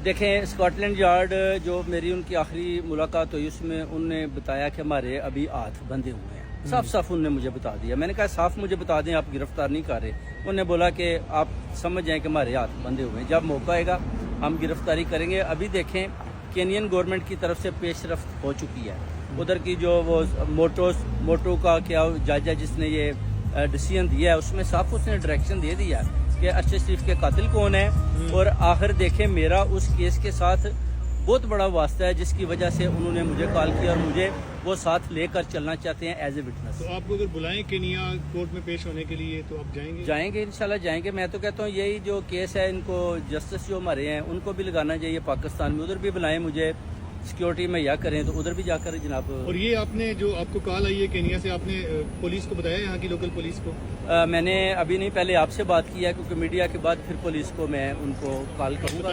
دیکھیں Scott land yard جو میری ان کی آخری ملاقات ہوئی اس میں انہوں نے بتایا کہ ہمارے ابھی ہاتھ بندھے ہوئے ہیں، صاف صاف انہوں نے مجھے بتا دیا. میں نے کہا صاف مجھے بتا دیں، آپ گرفتار نہیں کر رہے. انہوں نے بولا کہ آپ سمجھ جائیں کہ ہمارے ہاتھ بندھے ہوئے ہیں، جب موقع آئے گا ہم گرفتاری کریں گے. ابھی دیکھیں کینین گورنمنٹ کی طرف سے پیش رفت ہو چکی ہے. ادھر کی جو وہ موٹو کا کیا جج ہے جس نے یہ ڈیسیژن دیا ہے، اس میں صاف اس نے ڈائریکشن دے دیا کہ ارشد شریف کے قاتل کون ہے. اور آخر دیکھیں میرا اس کیس کے ساتھ بہت بڑا واسطہ ہے جس کی وجہ سے انہوں نے مجھے کال کیا اور مجھے وہ ساتھ لے کر چلنا چاہتے ہیں ایز اے وٹنس. تو آپ کو اگر بلائیں کینیا کورٹ میں پیش ہونے کے لیے تو آپ جائیں گے؟ جائیں گے انشاءاللہ جائیں گے. میں تو کہتا ہوں یہی جو کیس ہے ان کو جسٹس جو ہمارے ہیں ان کو بھی لگانا چاہیے پاکستان میں. ادھر بھی بلائیں مجھے، سیکیورٹی مہیا کریں تو ادھر بھی جا کر جناب. اور یہ آپ نے جو آپ کو کال آئی ہے کینیا سے، آپ نے پولیس کو بتایا یہاں کی لوکل پولیس کو؟ میں نے ابھی نہیں، پہلے آپ سے بات کی ہے کیونکہ میڈیا کے بعد پھر پولیس کو میں ان کو کال کروں گا.